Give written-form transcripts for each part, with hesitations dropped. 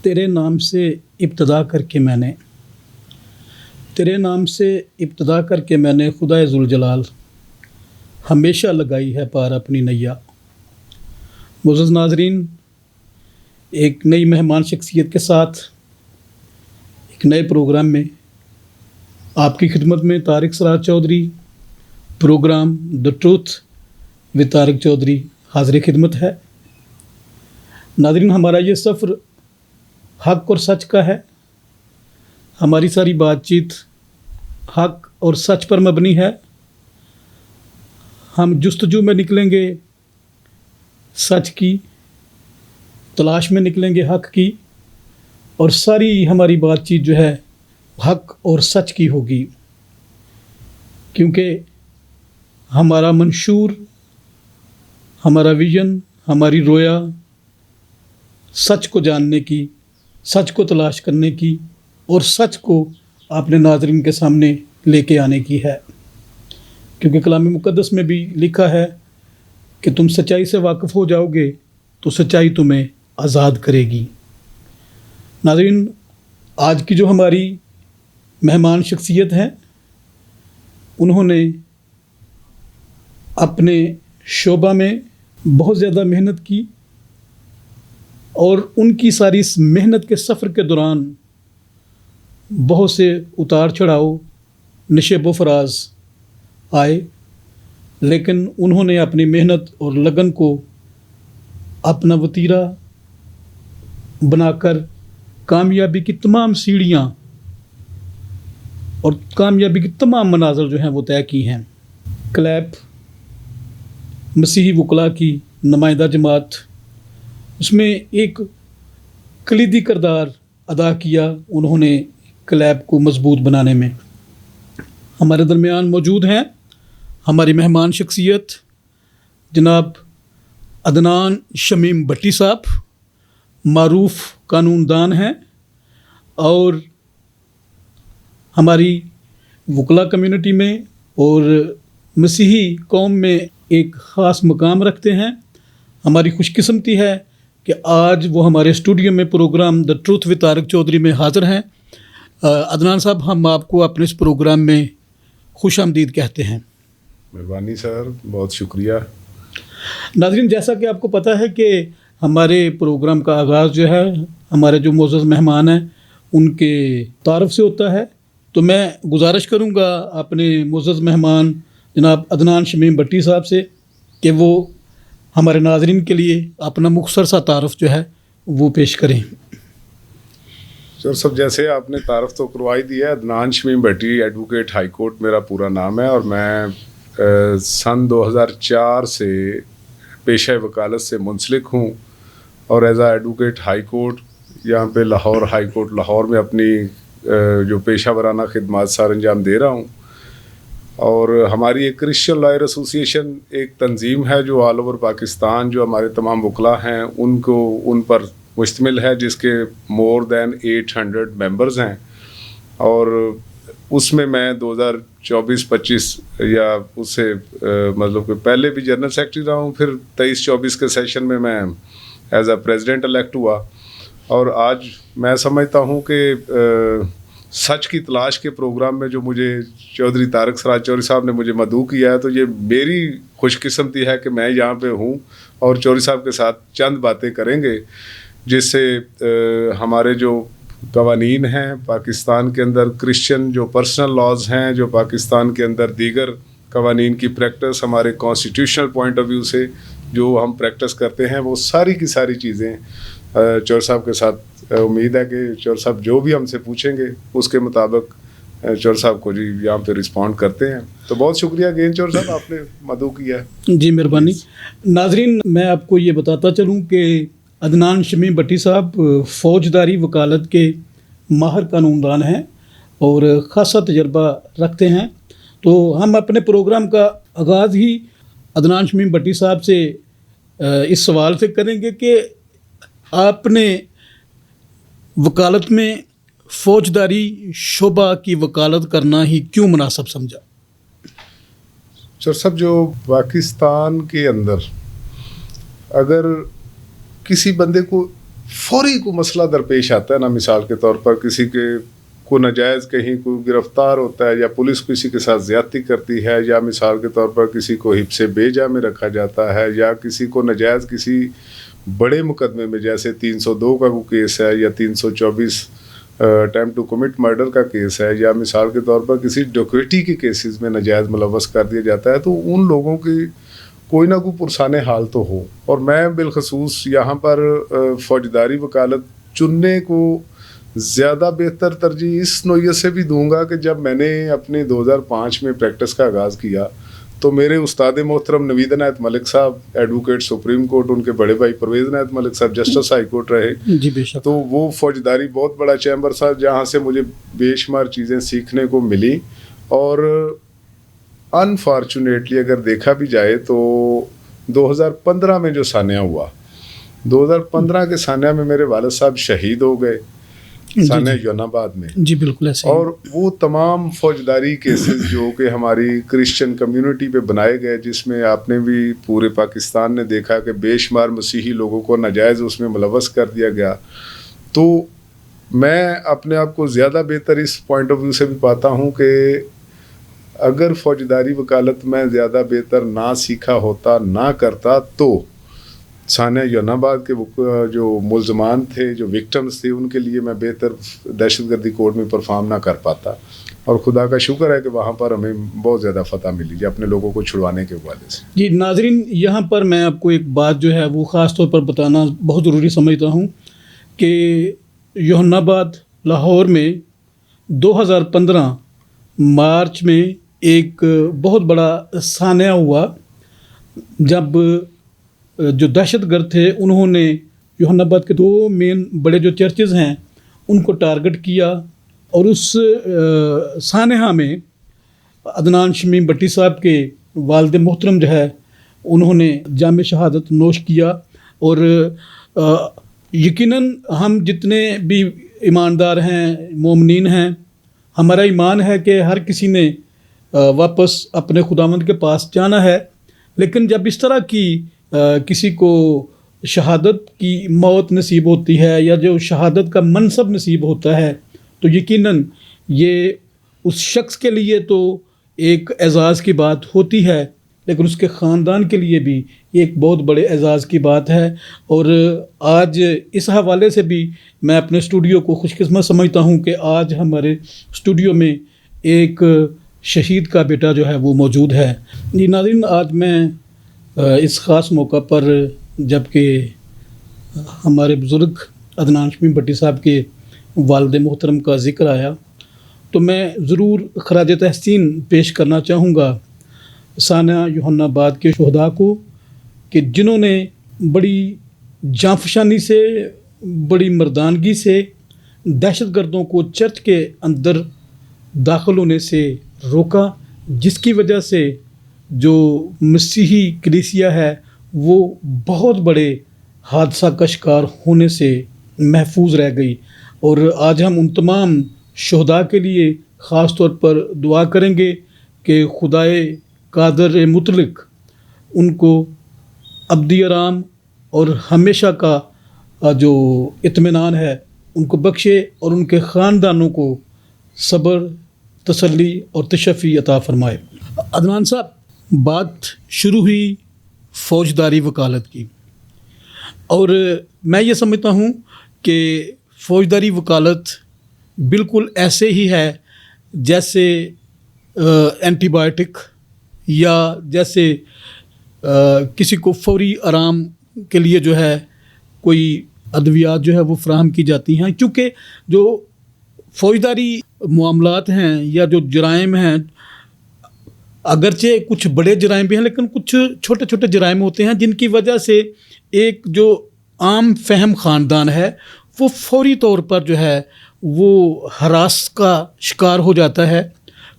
तेरे नाम से इब्तदा करके मैंने खुदा ज़ुल जलाल हमेशा लगाई है पार अपनी नैया। मुअज़्ज़ज़ नाज़रीन, एक नई मेहमान शख्सियत के साथ एक नए प्रोग्राम में आपकी खिदमत में Tariq Siraj Chaudhry, programme the truth with Tariq Chaudhry हाज़िर खिदमत है। नाज़रीन, हमारा ये सफ़र हक़ और सच का है। हमारी सारी बातचीत हक़ और सच पर मबनी है। हम जुस्तजू में निकलेंगे सच की, तलाश में निकलेंगे हक़ की, और सारी हमारी बातचीत जो है हक़ और सच की होगी, क्योंकि हमारा मंशूर, हमारा विज़न, हमारी रोया सच को जानने की, सच को तलाश करने की और सच को अपने नाज़रीन के सामने लेके आने की है। क्योंकि कलाम मुक़द्दस में भी लिखा है कि तुम सच्चाई से वाकिफ़ हो जाओगे तो सच्चाई तुम्हें आज़ाद करेगी। नाज़रीन, आज की जो हमारी मेहमान शख्सियत हैं, उन्होंने अपने शोबा में बहुत ज़्यादा मेहनत की और उनकी सारी इस मेहनत के सफ़र के दौरान बहुत से उतार चढ़ाव, नशेब व फराज आए, लेकिन उन्होंने अपनी मेहनत और लगन को अपना वतीरा बनाकर कामयाबी की तमाम सीढ़ियाँ और कामयाबी की तमाम मनाज़िर जो हैं वो तय की हैं। क्लैप मसीही वकला की नुमाइंदा जमात, उसमें एक कलीदी किरदार अदा किया उन्होंने क्लैप को मज़बूत बनाने में। हमारे दरमियान मौजूद हैं हमारी मेहमान शख्सियत जनाब अदनान शमीम भट्टी साहब, मारूफ़ कानूनदान हैं और हमारी वकला कम्युनिटी में और मसीही कौम में एक ख़ास मकाम रखते हैं। हमारी खुशकिस्मती है कि आज वो हमारे स्टूडियो में programme the truth with Tariq Chaudhry में हाज़िर हैं। अदनान साहब, हम आपको अपने इस प्रोग्राम में खुश आमदीद कहते हैं। मेहरबानी सर, बहुत शुक्रिया। नाज़रीन, जैसा कि आपको पता है कि हमारे प्रोग्राम का आगाज़ जो है हमारे जो मोअज़्ज़ज़ मेहमान हैं उनके तारफ़ से होता है, तो मैं गुजारिश करूँगा अपने मोअज़्ज़ज़ मेहमान जनाब अदनान शमीम भट्टी साहब से कि वो हमारे नाज़रीन के लिए अपना मुख्तसर सा तारफ़ जो है वो पेश करें। सर सब जैसे आपने तारफ़ तो करवाई दी है, अदनान शमीम भट्टी, एडवोकेट हाई कोर्ट मेरा पूरा नाम है और मैं सन 2004 से पेशा वकालत से मुंसलिक हूँ और एज आ एडवोकेट हाई कोर्ट यहाँ पे लाहौर हाई कोर्ट लाहौर में अपनी जो पेशा वराना खिदमात सार अंजाम दे रहा हूँ। और हमारी एक क्रिश्चियन लॉयर एसोसिएशन एक तंजीम है जो ऑल ओवर पाकिस्तान जो हमारे तमाम वकला हैं उनको उन पर मुश्तमिल है, जिसके मोर दैन 800 मेंबर्स हैं और उसमें मैं 2024-25 या उससे मतलब कि पहले भी जनरल सेक्रेटरी रहा हूँ, फिर 23-24 के सेशन में मैं एज आ प्रेसिडेंट इलेक्ट हुआ और आज मैं समझता हूँ कि सच की तलाश के प्रोग्राम में जो मुझे चौधरी तारिक सराज चौधरी साहब ने मुझे मदऊ किया है, तो ये मेरी खुशकिस्मती है कि मैं यहाँ पे हूँ और चौधरी साहब के साथ चंद बातें करेंगे जिससे हमारे जो कवानीन हैं पाकिस्तान के अंदर, क्रिश्चियन जो पर्सनल लॉज हैं, जो पाकिस्तान के अंदर दीगर कवानीन की प्रैक्टिस, हमारे कॉन्स्टिट्यूशनल पॉइंट ऑफ व्यू से जो हम प्रैक्टिस करते हैं, वो सारी की सारी चीज़ें चौधरी साहब के साथ उम्मीद है कि चौधरी साहब जो भी हमसे पूछेंगे उसके मुताबिक चौधरी साहब को जी यहाँ पे रिस्पॉन्ड करते हैं। तो बहुत शुक्रिया अगेन चौधरी साहब, आपने मदऊ किया है। जी मेहरबानी। नाजरीन, मैं आपको ये बताता चलूँ कि अदनान शमीम भट्टी साहब फ़ौजदारी वकालत के माहिर कानूनदान हैं और ख़ासा तजर्बा रखते हैं। तो हम अपने प्रोग्राम का आगाज़ ही अदनान शमीम भट्टी साहब से इस सवाल से करेंगे कि आपने वकालत में फ़ौजदारी शोबा की वकालत करना ही क्यों मुनासिब समझा? सर सब जो पाकिस्तान के अंदर अगर किसी बंदे को फौरी को मसला दरपेश आता है ना, मिसाल के तौर पर किसी के को नाजायज़ कहीं कोई गिरफ्तार होता है या पुलिस किसी के साथ ज़्यादती करती है, या मिसाल के तौर पर किसी को हिब्स बेजा में रखा जाता है, या किसी को नाजायज़ किसी बड़े मुकदमे में जैसे 302 का कोई केस है या 324 अटेम्प्ट टू कमिट मर्डर का केस है, या मिसाल के तौर पर किसी डकैती के केसेस में नाजायज़ मुलव्वस कर दिया जाता है, तो उन लोगों की कोई ना कोई पुरसाने हाल तो हो। और मैं बिलखसूस यहाँ पर फौजदारी वकालत चुनने को ज़्यादा बेहतर तरजीह इस नोयत से भी दूंगा कि जब मैंने अपने 2005 में प्रैक्टिस का आगाज़ किया तो मेरे उस्ताद मोहतरम नवीद इनायत मलिक साहब एडवोकेट सुप्रीम कोर्ट, उनके बड़े भाई परवेज़ इनायत मलिक साहब जस्टिस हाई कोर्ट रहे। जी बेशक। तो वो फौजदारी बहुत बड़ा चैम्बर था जहाँ से मुझे बेशुमार चीज़ें सीखने को मिली। और अनफॉर्चुनेटली अगर देखा भी जाए तो 2015 में जो सानिया हुआ, 2015 के सानिया में मेरे वालिद साहब शहीद हो गए, सानिया योनाबाद में। जी बिल्कुल ऐसे। और वो तमाम फौजदारी केसेस जो कि हमारी क्रिश्चियन कम्युनिटी पे बनाए गए, जिसमें आपने भी पूरे पाकिस्तान ने देखा कि बेशुमार मसीही लोगों को नाजायज़ उसमें मुलव्वस कर दिया गया। तो मैं अपने आप को ज़्यादा बेहतर इस पॉइंट ऑफ व्यू से भी पाता हूँ कि अगर फौजदारी वकालत में ज़्यादा बेहतर ना सीखा होता, ना करता, तो सानिया योनाबाद के जो मुलजमान थे, जो विक्टिम्स थे, उनके लिए मैं बेहतर दहशतगर्दी कोर्ट में परफॉर्म ना कर पाता। और खुदा का शुक्र है कि वहाँ पर हमें बहुत ज़्यादा फतह मिली अपने लोगों को छुड़वाने के हवाले से। जी नाजरीन, यहाँ पर मैं आपको एक बात जो है वो ख़ास तौर पर बताना बहुत ज़रूरी समझता हूँ कि योनाबाद लाहौर में 2015 मार्च में एक बहुत बड़ा सानिया हुआ, जब जो दहशतगर्द थे उन्होंने योहानाबाद के 2 मेन बड़े जो चर्चेज़ हैं उनको टारगेट किया। और उस सानिया में अदनान शमीम भट्टी साहब के वालिद मोहतरम जो है उन्होंने जाम शहादत नोश किया। और यकीनन हम जितने भी ईमानदार हैं, मोमिनीन हैं, हमारा ईमान है कि हर किसी ने वापस अपने खुदावंद के पास जाना है। लेकिन जब इस तरह की किसी को शहादत की मौत नसीब होती है या जो शहादत का मनसब नसीब होता है, तो यकीनन ये उस शख्स के लिए तो एक एज़ाज़ की बात होती है, लेकिन उसके ख़ानदान के लिए भी एक बहुत बड़े एज़ाज़ की बात है। और आज इस हवाले से भी मैं अपने स्टूडियो को खुशकिस्मत समझता हूँ कि आज हमारे स्टूडियो में एक शहीद का बेटा जो है वो मौजूद है। जी नाज़रीन, आज मैं इस ख़ास मौका पर जबकि हमारे बुज़ुर्ग अदनान शमीम भट्टी साहब के वालिद मोहतरम का ज़िक्र आया, तो मैं ज़रूर खराज तहसीन पेश करना चाहूँगा सानिया योहानाबाद के शुहदा को कि जिन्होंने बड़ी जांफशानी से, बड़ी मर्दानगी से दहशतगर्दों को चर्च के अंदर दाखिल होने से रोका, जिसकी वजह से जो मसीही कलीसिया है वो बहुत बड़े हादसा का शिकार होने से महफूज रह गई। और आज हम उन तमाम शुहदा के लिए ख़ास तौर पर दुआ करेंगे कि खुदाए कादर मुतलक उनको अब्दी आराम और हमेशा का जो इत्मीनान है उनको बख्शे और उनके ख़ानदानों को सब्र, तसल्ली और तशफ़ी अता फ़रमाए। अदनान साहब, बात शुरू हुई फ़ौजदारी वकालत की, और मैं ये समझता हूँ कि फ़ौजदारी वकालत बिल्कुल ऐसे ही है जैसे एंटीबायोटिक या जैसे किसी को फौरी आराम के लिए जो है कोई अद्वियात जो है वो फ़राहम की जाती हैं। क्योंकि जो फ़ौजदारी मामलात हैं या जो जराइम हैं, अगरचे कुछ बड़े जराइम भी हैं लेकिन कुछ छोटे छोटे जराइम होते हैं जिनकी वजह से एक जो आम फहम ख़ानदान है वो फौरी तौर पर जो है वो हरास का शिकार हो जाता है,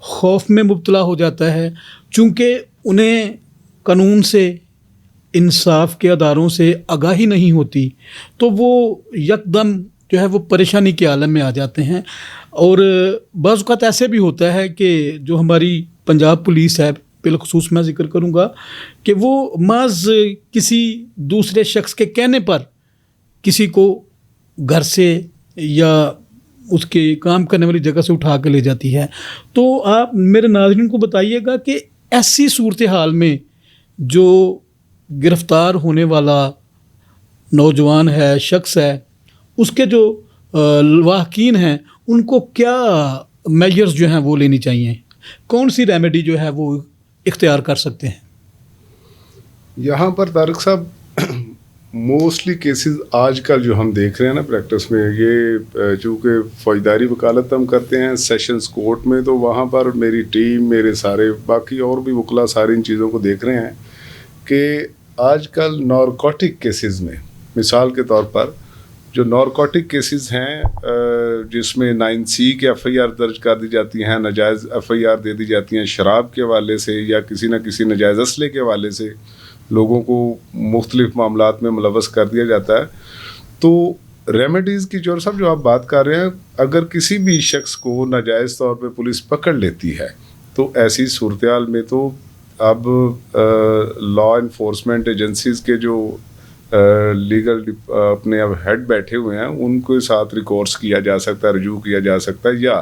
खौफ में मुब्तला हो जाता है। चूँकि उन्हें कानून से, इंसाफ के अदारों से आगाही नहीं होती, तो वो यकदम जो है वो परेशानी के आलम में आ जाते हैं। और बाज़ औक़ात ऐसे भी होता है कि जो हमारी पंजाब पुलिस है, बिलखसूस मैं ज़िक्र करूँगा कि वो माज़ किसी दूसरे शख्स के कहने पर किसी को घर से या उसके काम करने वाली जगह से उठा के ले जाती है। तो आप मेरे नाज़रीन को बताइएगा कि ऐसी सूरत हाल में जो गिरफ़्तार होने वाला नौजवान है, शख्स है, उसके जो वाहकीन हैं उनको क्या मेजर्स जो हैं वो लेनी चाहिए, कौन सी रेमेडी जो है वो इख्तियार कर सकते हैं? यहाँ पर तारिक साहब मोस्टली केसेस आजकल जो हम देख रहे हैं ना प्रैक्टिस में, ये चूँकि फौजदारी वकालत हम करते हैं सेशंस कोर्ट में, तो वहाँ पर मेरी टीम, मेरे सारे बाकी और भी वकला सारी इन चीज़ों को देख रहे हैं कि आजकल नारकोटिक केसेस में, मिसाल के तौर पर जो नारकोटिक केसेस हैं जिसमें 9C के FIR दर्ज कर दी जाती हैं, नाजायज़ FIR दे दी जाती हैं शराब के हवाले से या किसी न किसी नाजायज़ असले के हवाले से, लोगों को मुख्तलिफ मामलात में मुलव्वस कर दिया जाता है। तो रेमेडीज़ की जोर साहब जो आप बात कर रहे हैं, अगर किसी भी शख्स को नाजायज़ तौर पे पुलिस पकड़ लेती है तो ऐसी सूरत हाल में तो अब लॉ इन्फोर्समेंट एजेंसीज़ के जो लीगल अपने अब हेड बैठे हुए हैं उनके साथ रिकॉर्ड्स किया जा सकता है, रजू किया जा सकता है, या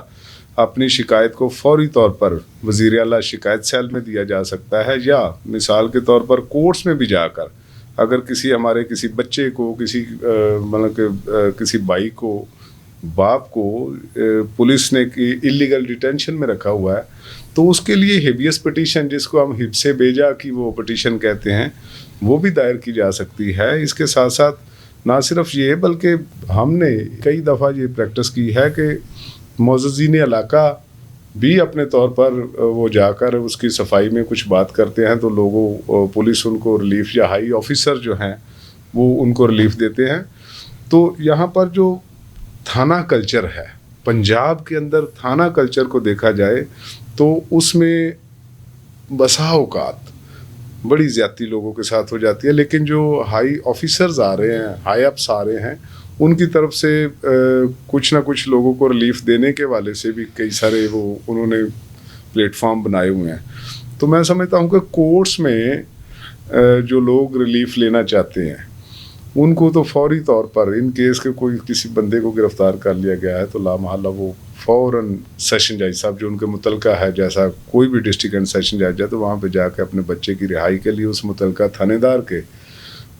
अपनी शिकायत को फौरी तौर पर वज़ीर आला शिकायत सेल में दिया जा सकता है, या मिसाल के तौर पर कोर्ट्स में भी जाकर अगर किसी हमारे किसी बच्चे को, किसी मतलब कि किसी भाई को, बाप को पुलिस ने इलीगल डिटेंशन में रखा हुआ है तो उसके लिए हेबियस पिटीशन, जिसको हम हिब्से बेजा की वो पिटीशन कहते हैं, वो भी दायर की जा सकती है। इसके साथ साथ ना सिर्फ ये बल्कि हमने कई दफ़ा ये प्रैक्टिस की है कि मोअज़्ज़िज़ीन इलाका भी अपने तौर पर वो जाकर उसकी सफाई में कुछ बात करते हैं तो लोगों पुलिस उनको रिलीफ, या हाई ऑफिसर जो हैं वो उनको रिलीफ देते हैं। तो यहाँ पर जो थाना कल्चर है, पंजाब के अंदर थाना कल्चर को देखा जाए तो उसमें बसा औकात बड़ी ज़्यादती लोगों के साथ हो जाती है, लेकिन जो हाई ऑफिसर्स आ रहे हैं, हाई अप्स आ रहे हैं, उनकी तरफ से कुछ ना कुछ लोगों को रिलीफ देने के वाले से भी कई सारे वो उन्होंने प्लेटफॉर्म बनाए हुए हैं। तो मैं समझता हूँ कि कोर्ट्स में जो लोग रिलीफ लेना चाहते हैं उनको तो फौरी तौर पर, इन केस के कोई किसी बंदे को गिरफ़्तार कर लिया गया है तो लामहल्ला वो फ़ौरन सेशन जज साहब जो उनके मुतलका है, जैसा कोई भी डिस्ट्रिक्ट एंड सेशन जज है, तो वहाँ पे जाकर अपने बच्चे की रिहाई के लिए उस मुतलका थानेदार के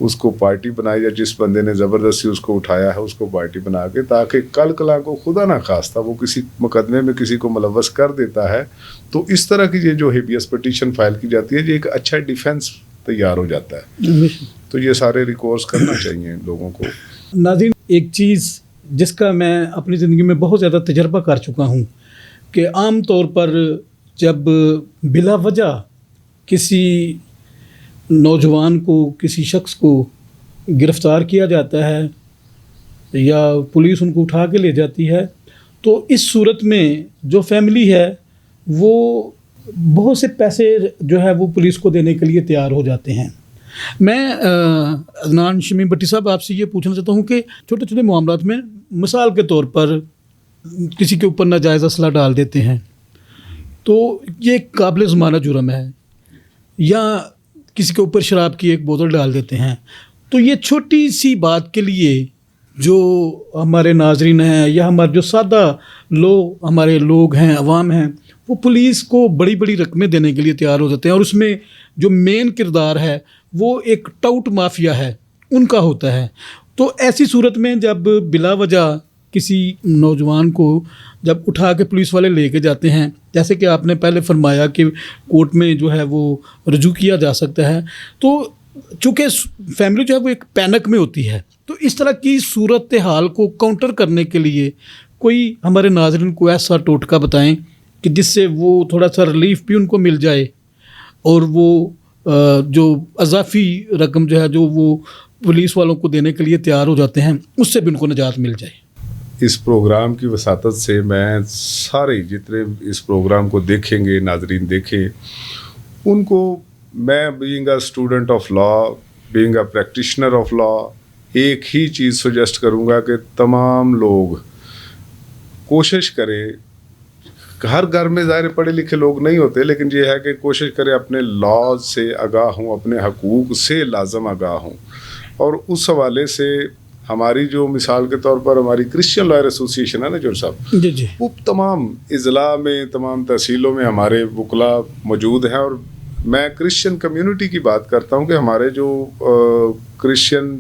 उसको पार्टी बनाई, या जिस बंदे ने ज़बरदस्ती उसको उठाया है उसको पार्टी बना के, ताकि कल कला को खुदा ना खास्ता वो किसी मुकदमे में किसी को मुलव्वस कर देता है तो इस तरह की ये जो हेबियस पिटीशन फाइल की जाती है, ये एक अच्छा डिफेंस तैयार हो जाता है। तो ये सारे रिकॉर्स करना चाहिए लोगों को। नाज़रीन, एक चीज़ जिसका मैं अपनी ज़िंदगी में बहुत ज़्यादा तजर्बा कर चुका हूँ कि आम तौर पर जब बिला वजह किसी नौजवान को, किसी शख्स को गिरफ़्तार किया जाता है या पुलिस उनको उठा के ले जाती है, तो इस सूरत में जो फैमिली है वो बहुत से पैसे जो है वो पुलिस को देने के लिए तैयार हो जाते हैं। मैं अदनान शमीम भट्टी साहब आपसे ये पूछना चाहता हूँ कि छोटे छोटे मामलात में, मिसाल के तौर पर किसी के ऊपर नाजायज़ असला डाल देते हैं तो ये काबिल ज़मानत जुर्म है, या किसी के ऊपर शराब की एक बोतल डाल देते हैं, तो ये छोटी सी बात के लिए जो हमारे नाजरीन हैं या हमारे जो सादा हमारे लोग हैं, अवाम हैं, वो पुलिस को बड़ी बड़ी रकमें देने के लिए तैयार हो जाते हैं, और उसमें जो मेन किरदार है वो एक टाउट माफिया है उनका होता है। तो ऐसी सूरत में जब बिला वजह किसी नौजवान को जब उठा के पुलिस वाले लेके जाते हैं, जैसे कि आपने पहले फरमाया कि कोर्ट में जो है वो रजू किया जा सकता है, तो चूँकि फैमिली जो है वो एक पैनिक में होती है, तो इस तरह की सूरत हाल को काउंटर करने के लिए कोई हमारे नाज़रीन को ऐसा टोटका बताएं कि जिससे वो थोड़ा सा रिलीफ भी उनको मिल जाए और वो जो अज़ाफ़ी रकम जो है जो वो पुलिस वालों को देने के लिए तैयार हो जाते हैं उससे भी उनको निजात मिल जाए। इस प्रोग्राम की वसातत से मैं सारे जितने इस प्रोग्राम को देखेंगे, नाजरीन देखें, उनको मैं being a student of law, being a practitioner of law, एक ही चीज़ सजेस्ट करूँगा कि तमाम लोग कोशिश करें, हर घर में ज़ाहिर पढ़े लिखे लोग नहीं होते, लेकिन ये है कि कोशिश करें अपने लॉ से आगाह हों, अपने हकूक़ से लाजम आगाह हों, और उस हवाले से ہماری جو مثال کے طور پر ہماری کرسچن لائر ایسوسیشن ہے نا جوہر صاحب، جی جی وہ تمام اضلاع میں تمام تحصیلوں میں ہمارے وکلاء موجود ہیں. اور میں کرسچن کمیونٹی کی بات کرتا ہوں کہ ہمارے جو کرسچن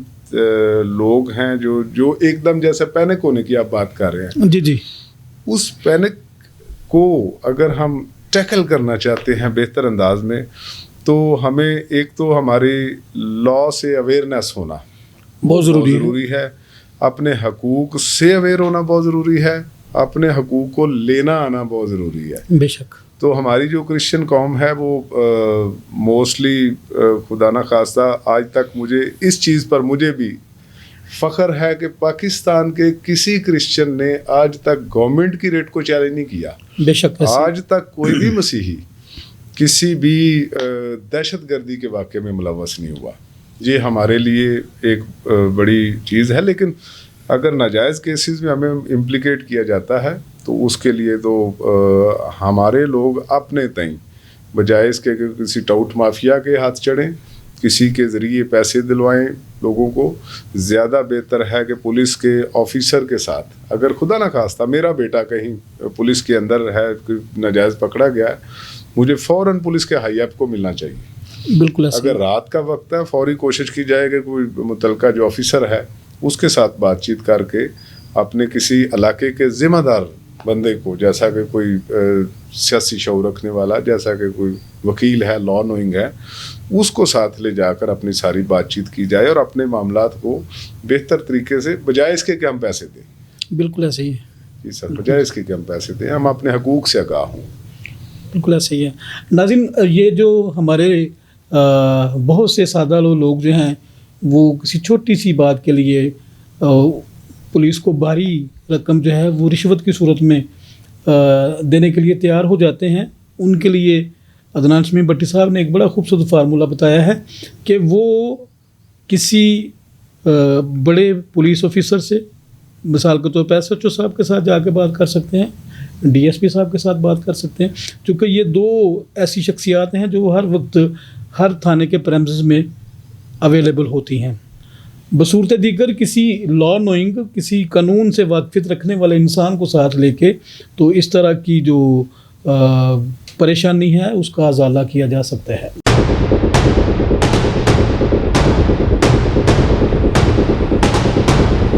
لوگ ہیں جو ایک دم جیسے پینک ہونے کی آپ بات کر رہے ہیں، جی جی، اس پینک کو اگر ہم ٹیکل کرنا چاہتے ہیں بہتر انداز میں تو ہمیں ایک تو ہماری لا سے اویئرنیس ہونا بہت ضروری ہے، اپنے حقوق سے اویئر ہونا بہت ضروری ہے، اپنے حقوق کو لینا آنا بہت ضروری ہے. بے شک. تو ہماری جو کرسچن قوم ہے وہ موسٹلی خدا نہ خواستہ آج تک مجھے اس چیز پر مجھے بھی فخر ہے کہ پاکستان کے کسی کرسچن نے آج تک گورنمنٹ کی ریٹ کو چیلنج نہیں کیا. بے شک. آج تک کوئی بھی مسیحی کسی بھی دہشت گردی کے واقعے میں ملوث نہیں ہوا. یہ ہمارے لیے ایک بڑی چیز ہے. لیکن اگر ناجائز کیسز میں ہمیں امپلیکیٹ کیا جاتا ہے تو اس کے لیے تو ہمارے لوگ اپنے تئیں بجائے اس کے کہ کسی ٹاؤٹ مافیا کے ہاتھ چڑھیں، کسی کے ذریعے پیسے دلوائیں لوگوں کو، زیادہ بہتر ہے کہ پولیس کے آفیسر کے ساتھ، اگر خدا نہ خواستہ میرا بیٹا کہیں پولیس کے اندر ہے، ناجائز پکڑا گیا ہے، مجھے فوراً پولیس کے ہائی ایپ کو ملنا چاہیے. بالکل. اگر رات کا وقت ہے فوری کوشش کی جائے کہ کوئی متعلقہ جو آفیسر ہے اس کے ساتھ بات چیت کر کے اپنے کسی علاقے کے ذمہ دار بندے کو، جیسا کہ کوئی سیاسی شعور رکھنے والا، جیسا کہ کوئی وکیل ہے، لا نوئنگ ہے، اس کو ساتھ لے جا کر اپنی ساری بات چیت کی جائے اور اپنے معاملات کو بہتر طریقے سے، بجائے اس کے کہ ہم پیسے دیں. بالکل ایسے ہی ہے. جی سر، بجائے اس کے کہ ہم پیسے دیں، ہم اپنے حقوق سے آگاہ ہوں. بالکل ایسے ہی ہے. ناظرین، یہ جو ہمارے بہت سے سادہ لوگ جو ہیں وہ کسی چھوٹی سی بات کے لیے پولیس کو بھاری رقم جو ہے وہ رشوت کی صورت میں دینے کے لیے تیار ہو جاتے ہیں، ان کے لیے عدنان شمیم بٹی صاحب نے ایک بڑا خوبصورت فارمولہ بتایا ہے کہ وہ کسی بڑے پولیس آفیسر سے، مثال کے طور پر ایس ایچ او صاحب کے ساتھ جا کے بات کر سکتے ہیں، ڈی ایس پی صاحب کے ساتھ بات کر سکتے ہیں، چونکہ یہ دو ایسی شخصیات ہیں جو ہر وقت ہر تھانے کے پریمسز میں اویلیبل ہوتی ہیں. بصورت دیگر کسی لا نوئنگ، کسی قانون سے واقفیت رکھنے والے انسان کو ساتھ لے کے تو اس طرح کی جو پریشانی ہے اس کا ازالہ کیا جا سکتا ہے.